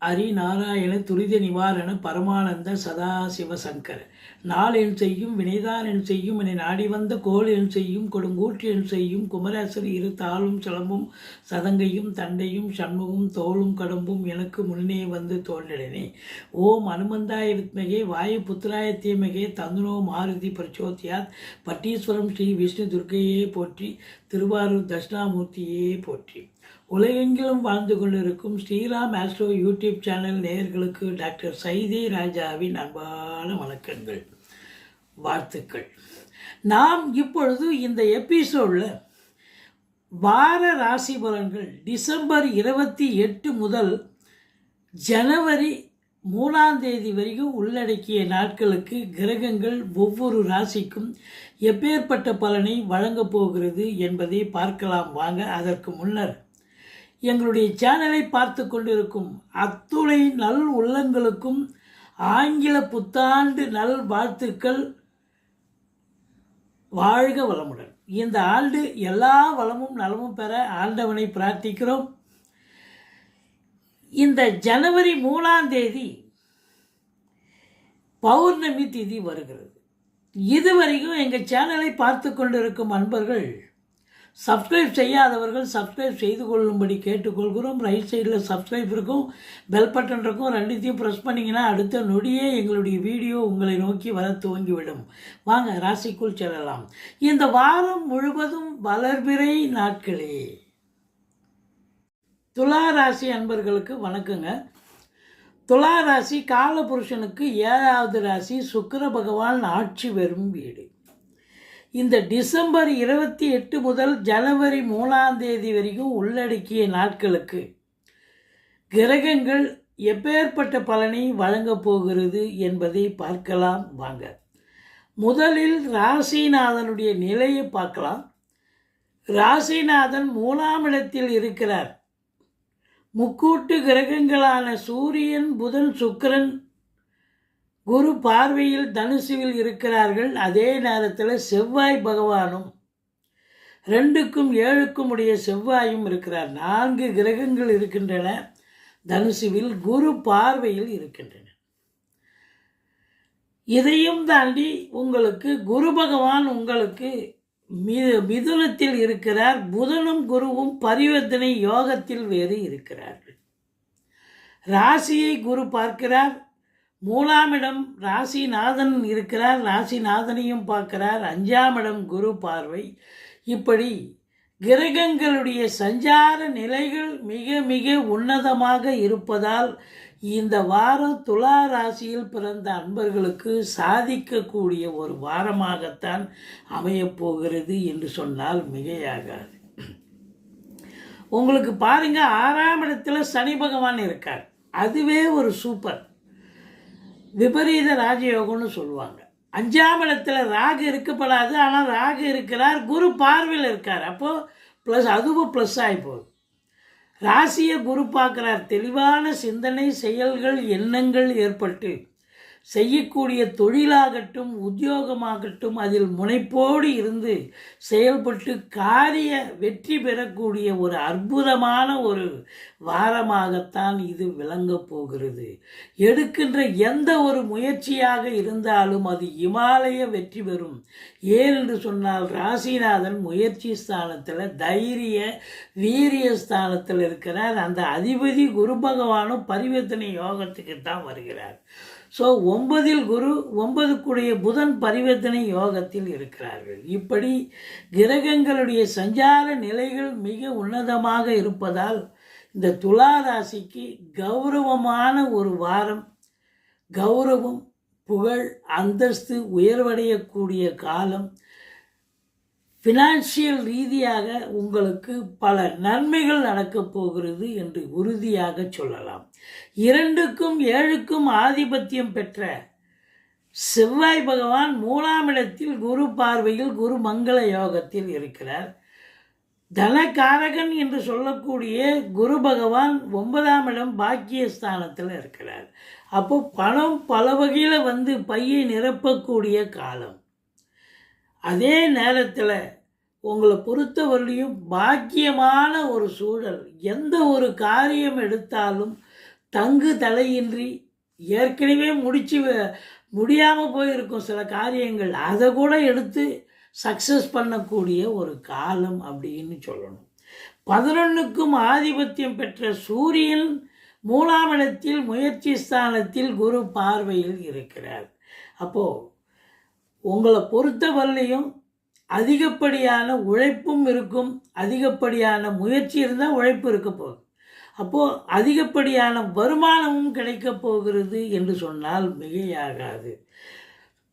ஹரிநாராயண துரித நிவாரண பரமானந்த சதாசிவ சங்கர நாள் என் செய்யும் வினைதான் என் செய்யும் என்னை நாடி வந்த கோள் என் செய்யும் கொடுங்கூற்று என் செய்யும் குமரேசர் இரு தாளும் சிலம்பும் சதங்கையும் தண்டையும் சண்முகம் தோளும் கடம்பும் எனக்கு முன்னே வந்து தோன்றினே. ஓம் அனுமந்தாய வித்மகே வாயு புத்திராய தீமகே தந்துனோ மாருதி பிரச்சோத்தியாத் பட்டீஸ்வரம் ஸ்ரீ விஷ்ணு துர்க்கையே போற்றி திருவாரூர் தட்சிணாமூர்த்தியே போற்றி. உலகெங்கிலும் வாழ்ந்து கொண்டிருக்கும் ஸ்ரீராம் ஆஸ்ட்ரோ யூடியூப் சேனல் நேயர்களுக்கு டாக்டர் சைதே ராஜாவின் அன்பான வணக்கங்கள், வாழ்த்துக்கள். நாம் இப்பொழுது இந்த எபிசோடில் வார ராசி பலன்கள் டிசம்பர் 28 முதல் ஜனவரி 3 வரைக்கும் உள்ளடக்கிய நாட்களுக்கு கிரகங்கள் ஒவ்வொரு ராசிக்கும் எப்பேற்பட்ட பலனை வழங்கப் போகிறது என்பதை பார்க்கலாம் வாங்க. அதற்கு முன்னர் எங்களுடைய சேனலை பார்த்து கொண்டிருக்கும் அத்துணை நல் உள்ளங்களுக்கும் ஆங்கில புத்தாண்டு நல் வாழ்த்துக்கள். வாழ்க வளமுடன். இந்த ஆண்டு எல்லா வளமும் நலமும் பெற ஆண்டவனை பிரார்த்திக்கிறோம். இந்த ஜனவரி 3 பௌர்ணமி திதி வருகிறது. இதுவரைக்கும் எங்கள் சேனலை பார்த்து கொண்டிருக்கும் அன்பர்கள் சப்ஸ்கிரைப் செய்யாதவர்கள் சப்ஸ்கிரைப் செய்து கொள்ளும்படி கேட்டுக்கொள்கிறோம். ரைட் சைடில் சப்ஸ்கிரைப் இருக்கும், பெல் பட்டன் இருக்கும். ரெண்டுத்தையும் ப்ரெஸ் பண்ணிங்கன்னா அடுத்த நொடியே எங்களுடைய வீடியோ உங்களை நோக்கி வர துவங்கிவிடும். வாங்க ராசிக்குள் செல்லலாம். இந்த வாரம் முழுவதும் வளர்பிறை நாட்களே. துலா ராசி அன்பர்களுக்கு வணக்கங்க. துலா ராசி காலபுருஷனுக்கு 7வது ராசி. சுக்கிர பகவான் ஆட்சி பெறும் வீடு. இந்த டிசம்பர் 28 முதல் ஜனவரி 3 வரைக்கும் உள்ளடக்கிய நாட்களுக்கு கிரகங்கள் எப்பேற்பட்ட பலனை வழங்கப் போகிறது என்பதை பார்க்கலாம் வாங்க. முதலில் ராசிநாதனுடைய நிலையை பார்க்கலாம். ராசிநாதன் 3ஆம் இடத்தில் இருக்கிறார். முக்கூட்டு கிரகங்களான சூரியன், புதன், சுக்கிரன், குரு பார்வையில் தனுசுவில் இருக்கிறார்கள். அதே நேரத்தில் செவ்வாய் பகவானும் 2க்கும் 7க்கும் உடைய செவ்வாயும் இருக்கிறார். 4 கிரகங்கள் இருக்கின்றன. தனுசுவில் குரு பார்வையில் இருக்கின்றன. இதையும் தாண்டி உங்களுக்கு குரு பகவான் உங்களுக்கு மிதுனத்தில் இருக்கிறார். புதனும் குருவும் பரிவர்த்தனை யோகத்தில் வேறு இருக்கிறார்கள். ராசியை குரு பார்க்கிறார். 3ஆம் இடம் ராசிநாதன் இருக்கிறார். ராசிநாதனையும் பார்க்கிறார். 5ஆம் இடம் குரு பார்வை. இப்படி கிரகங்களுடைய சஞ்சார நிலைகள் மிக மிக உன்னதமாக இருப்பதால் இந்த வாரம் துலா ராசியில் பிறந்த அன்பர்களுக்கு சாதிக்கக்கூடிய ஒரு வாரமாகத்தான் அமையப்போகிறது என்று சொன்னால் மிகையாகாது. உங்களுக்கு பாருங்க, 6ஆம் இடத்துல சனி பகவான் இருக்கார். அதுவே ஒரு சூப்பர் விபரீத ராஜயோகம்னு சொல்லுவாங்க. 5ஆம் இடத்துல ராகு இருக்கப்படாது, ஆனால் ராகு இருக்கிறார், குரு பார்வையில் இருக்கார். அப்போது ப்ளஸ், அதுவும் ப்ளஸ் ஆகி போகுது. ராசியை குரு பார்க்குறார். தெளிவான சிந்தனை, செயல்கள், எண்ணங்கள் ஏற்பட்டு செய்யக்கூடிய தொழிலாகட்டும் உத்தியோகமாகட்டும் அதில் முனைப்போடு இருந்து செயல்பட்டு காரிய வெற்றி பெறக்கூடிய ஒரு அற்புதமான ஒரு வாரமாகத்தான் இது விளங்கப் போகிறது. எடுக்கின்ற எந்த ஒரு முயற்சியாக இருந்தாலும் அது இமாலய வெற்றி பெறும். ஏனென்று சொன்னால் ராசிநாதன் முயற்சி ஸ்தானத்தில், தைரிய வீரிய ஸ்தானத்தில் இருக்கிறார். அந்த அதிபதி குரு பகவானும் பரிவர்த்தனை யோகத்துக்கு தான் வருகிறார். ஸோ 9இல் குரு, 9க்குடைய புதன் பரிவர்த்தனை யோகத்தில் இருக்கிறார்கள். இப்படி கிரகங்களுடைய சஞ்சார நிலைகள் மிக உன்னதமாக இருப்பதால் இந்த துலா ராசிக்கு கௌரவமான ஒரு வாரம். கௌரவம், புகழ், அந்தஸ்து உயர்வடையக்கூடிய காலம். ஃபினான்ஷியல் ரீதியாக உங்களுக்கு பல நன்மைகள் நடக்கப் போகிறது என்று உறுதியாக சொல்லலாம். 2க்கும் 7க்கும் ஆதிபத்தியம் பெற்ற செவ்வாய் பகவான் 3ஆம் இடத்தில் குரு பார்வையில் குரு மங்கள யோகத்தில் இருக்கிறார். தனகாரகன் என்று சொல்லக்கூடிய குரு பகவான் 9ஆம் இடம் பாக்கியஸ்தானத்தில் இருக்கிறார். அப்போ பணம் பல வகையில் பையை நிரப்பக்கூடிய காலம். அதே நேரத்தில் உங்களை பொறுத்தவரையிலையும் பாக்கியமான ஒரு சூழல். எந்த ஒரு காரியம் எடுத்தாலும் தங்கு தலையின்றி ஏற்கனவே முடியாமல் போயிருக்கும் சில காரியங்கள், அதை கூட எடுத்து சக்ஸஸ் பண்ணக்கூடிய ஒரு காலம் அப்படின்னு சொல்லணும். 11க்கும் ஆதிபத்தியம் பெற்ற சூரியன் 3ஆம் இடத்தில் முயற்சி ஸ்தானத்தில் குரு பார்வையில் இருக்கிறார். அப்போது உங்களை பொறுத்தவரையிலையும் அதிகப்படியான உழைப்பும் இருக்கும், அதிகப்படியான முயற்சி இருந்தால் உழைப்பு இருக்க போகுது. அப்போது அதிகப்படியான வருமானமும் கிடைக்கப் போகிறது என்று சொன்னால் மிகையாகாது.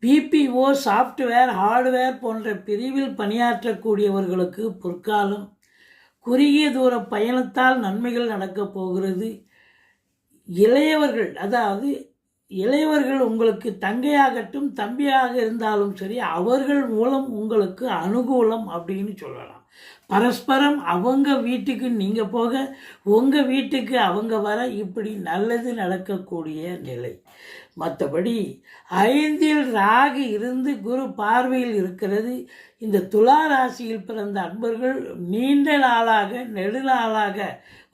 பிபிஓ, சாஃப்ட்வேர், ஹார்ட்வேர் போன்ற பிரிவில் பணியாற்றக்கூடியவர்களுக்கு பொற்காலம். குறுகிய தூர பயணத்தால் நன்மைகள் நடக்கப் போகிறது. இளையவர்கள் உங்களுக்கு தங்கையாகட்டும் தம்பியாக இருந்தாலும் சரி, அவர்கள் மூலம் உங்களுக்கு அனுகூலம் அப்படின்னு சொல்லலாம். பரஸ்பரம் அவங்க வீட்டுக்கு நீங்கள் போக, உங்கள் வீட்டுக்கு அவங்க வர, இப்படி நல்லது நடக்கக்கூடிய நிலை. மற்றபடி 5இல் ராகு இருந்து குரு பார்வையில் இருக்கிறது. இந்த துலா ராசியில் பிறந்த அன்பர்கள் நீண்ட நாளாக, நெடுநாளாக,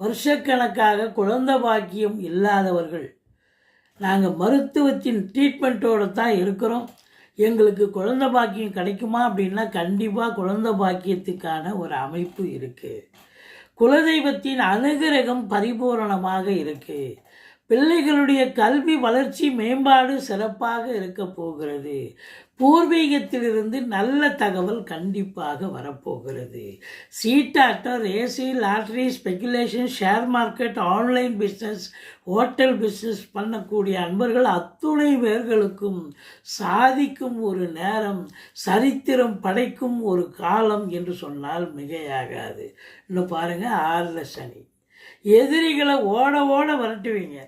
வருஷக்கணக்காக குழந்தை பாக்கியம் இல்லாதவர்கள், நாங்கள் மருத்துவத்தின் ட்ரீட்மெண்ட்டோடு தான் இருக்கிறோம், எங்களுக்கு குழந்தை பாக்கியம் கிடைக்குமா அப்படின்னா கண்டிப்பாக குழந்தை பாக்கியத்துக்கான ஒரு அமைப்பு இருக்குது. குலதெய்வத்தின் அனுகிரகம் பரிபூரணமாக இருக்குது. பிள்ளைகளுடைய கல்வி வளர்ச்சி மேம்பாடு சிறப்பாக இருக்க போகிறது. பூர்வீகத்திலிருந்து நல்ல தகவல் கண்டிப்பாக வரப்போகிறது. சீட்டாட்டம், ரேசி, lottery, speculation, share market, online business, hotel business பண்ணக்கூடிய அன்பர்கள் அத்துணை பேர்களுக்கும் சாதிக்கும் ஒரு நேரம், சரித்திரம் படைக்கும் ஒரு காலம் என்று சொன்னால் மிகையாகாது. இன்னும் பாருங்கள், 6 சனி. எதிரிகளை ஓட விரட்டுவீங்க.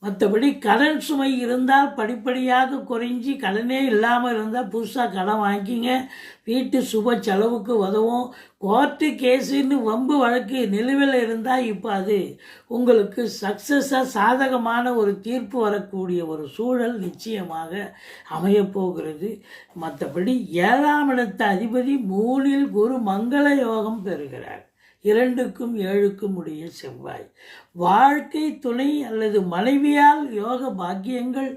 மற்றபடி கடன் சுமை இருந்தால் படிப்படியாக குறைஞ்சி, கடனே இல்லாமல் இருந்தால் புதுசாக கடன் வாங்கிங்க. வீட்டு சுப செலவுக்கு உதவும். கோர்ட்டு கேஸுன்னு வம்பு வழக்கு நிலுவையில் இருந்தால் இப்போ அது உங்களுக்கு சக்ஸஸாக சாதகமான ஒரு தீர்ப்பு வரக்கூடிய ஒரு சூழல் நிச்சயமாக அமையப்போகிறது. மற்றபடி 7ஆம் இடத்து அதிபதி 3இல் குரு மங்கள யோகம் பெறுகிறார். 2க்கும் 7க்கும் உடைய செவ்வாய். வாழ்க்கை துணை அல்லது மனைவியால் யோக பாக்கியங்கள்,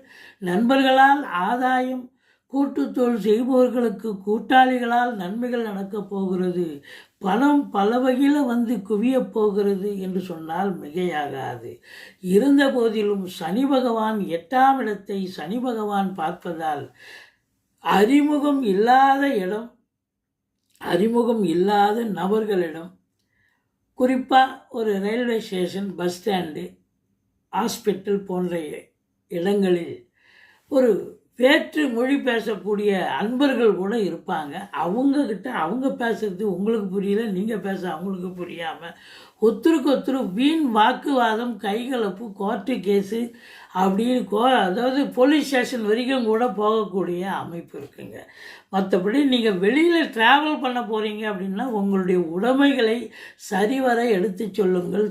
நண்பர்களால் ஆதாயம், கூட்டுத்தொழில் செய்பவர்களுக்கு கூட்டாளிகளால் நன்மைகள் நடக்கப் போகிறது. பணம் பல வகையில் குவியப் போகிறது என்று சொன்னால் மிகையாகாது. இருந்த போதிலும் சனி பகவான் 8ஆம் இடத்தை சனி பகவான் பார்ப்பதால் அறிமுகம் இல்லாத நபர்களிடம், குறிப்பாக ஒரு railway station, bus stand, hospital போன்ற இடங்களில் ஒரு வேற்று மொழி பேசக்கூடிய அன்பர்கள் கூட இருப்பாங்க. அவங்கக்கிட்ட அவங்க பேசுகிறது உங்களுக்கு புரியல, நீங்கள் பேச அவங்களுக்கு புரியாமல் ஒருத்தருக்கு வீண் வாக்குவாதம், கைகலப்பு, கோர்ட்டு கேஸு அப்படின்னு அதாவது போலீஸ் ஸ்டேஷன் வரைக்கும் கூட போகக்கூடிய அமைப்பு இருக்குங்க. மற்றபடி நீங்கள் வெளியில் ட்ராவல் பண்ண போகிறீங்க அப்படின்னா உங்களுடைய உடைமைகளை சரிவர எடுத்து சொல்லுங்கள்,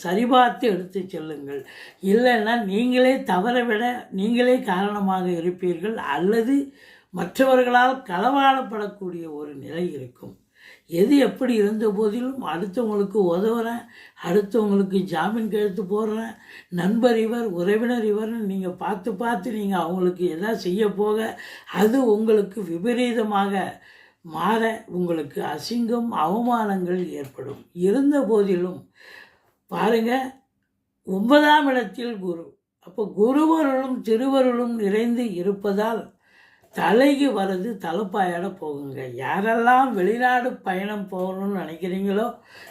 சரிபார்த்து எடுத்து செல்லுங்கள். இல்லைன்னா நீங்களே தவற விட நீங்களே காரணமாக இருப்பீர்கள், அல்லது மற்றவர்களால் களவாடப்படக்கூடிய ஒரு நிலை இருக்கும். எது எப்படி இருந்த போதிலும் அடுத்தவங்களுக்கு உதவுறேன், அடுத்தவங்களுக்கு ஜாமீன் கையெழுத்து போடுறேன், நண்பர் இவர், உறவினர் இவர்னு நீங்கள் பார்த்து நீங்கள் அவங்களுக்கு எதாவது செய்ய போக அது உங்களுக்கு விபரீதமாக மாற உங்களுக்கு அசிங்கம், அவமானங்கள் ஏற்படும். இருந்த போதிலும் பாருங்கள், 9ஆம் இடத்தில் குரு. அப்போ குருவருளும் திருவருளும் நிறைந்து இருப்பதால் தலைக்கு வர்றது தலைப்பாயோட போகுங்க. யாரெல்லாம் வெளிநாடு பயணம் போகணும்னு நினைக்கிறீங்களோ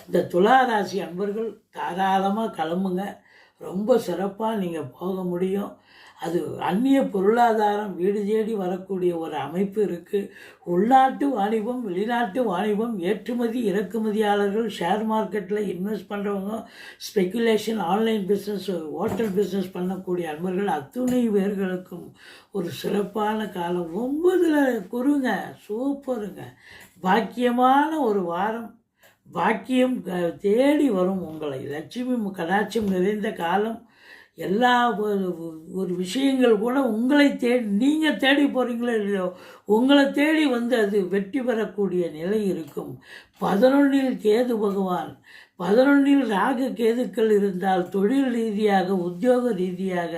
இந்த துலா ராசி அன்பர்கள் தாராளமாக கிளம்புங்க. ரொம்ப சிறப்பாக நீங்கள் போக முடியும். அது அந்நிய பொருளாதாரம் வீடு தேடி வரக்கூடிய ஒரு அமைப்பு இருக்குது. உள்நாட்டு வாணிபம், வெளிநாட்டு வாணிபம், ஏற்றுமதி இறக்குமதியாளர்கள், ஷேர் மார்க்கெட்டில் இன்வெஸ்ட் பண்ணுறவங்க, speculation, online business, hotel business பண்ணக்கூடிய அன்பர்கள் அத்துணை பேர்களுக்கும் ஒரு சிறப்பான காலம். 9ல் குருங்க, சூப்பருங்க. பாக்கியமான ஒரு வாரம். பாக்கியம் தேடி வரும் உங்களை. லட்சுமி கடாட்சம் நிறைந்த காலம். எல்லா ஒரு விஷயங்கள் கூட உங்களை நீங்கள் தேடி போகிறீங்களோ இல்லையோ, உங்களை தேடி வந்து அது வெற்றி பெறக்கூடிய நிலை இருக்கும். 11ல் கேது பகவான், 11ல் ராகு கேதுக்கள் இருந்தால் தொழில் ரீதியாக உத்தியோக ரீதியாக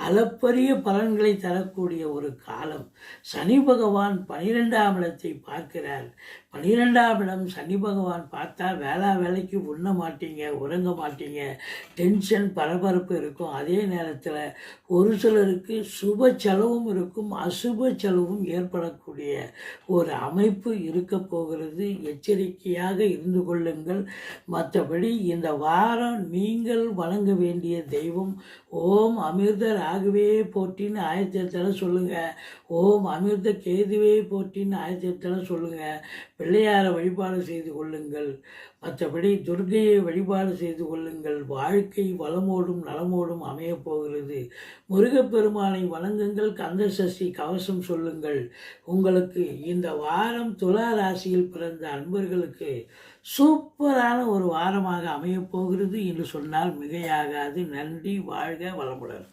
அளப்பரிய பலன்களை தரக்கூடிய ஒரு காலம். சனி பகவான் 12ஆம் இடத்தை பார்க்கிறார். 12ஆம் இடம் சனி பகவான் பார்த்தா வேலைக்கு உண்ண மாட்டீங்க, உறங்க மாட்டீங்க, டென்ஷன் பரபரப்பு இருக்கும். அதே நேரத்தில் ஒரு சிலருக்கு சுப செலவும் இருக்கும், அசுப செலவும் ஏற்படக்கூடிய ஒரு அமைப்பு இருக்க போகிறது. எச்சரிக்கையாக இருந்து கொள்ளுங்கள். மற்றபடி இந்த வாரம் நீங்கள் வணங்க வேண்டிய தெய்வம் ஓம் அமிர்த ராகவே போற்றின்னு ஆயத்தத்தில் சொல்லுங்கள். ஓம் அமிர்த கேதுவே போற்றின்னு ஆயத்தத்தில் சொல்லுங்கள். பிள்ளையாரை வழிபாடு செய்து கொள்ளுங்கள். மற்றபடி துர்க்கையை வழிபாடு செய்து கொள்ளுங்கள். வாழ்க்கை வளமோடும் நலமோடும் அமையப் போகிறது. முருகப்பெருமானை வணங்குங்கள். கந்த சஷ்டி கவசம் சொல்லுங்கள். உங்களுக்கு இந்த வாரம் துலா ராசியில் பிறந்த அன்பர்களுக்கு சூப்பரான ஒரு வாரமாக அமையப் போகிறது என்று சொன்னால் மிகையாகாது. நன்றி. வாழ்க வளமுடன்.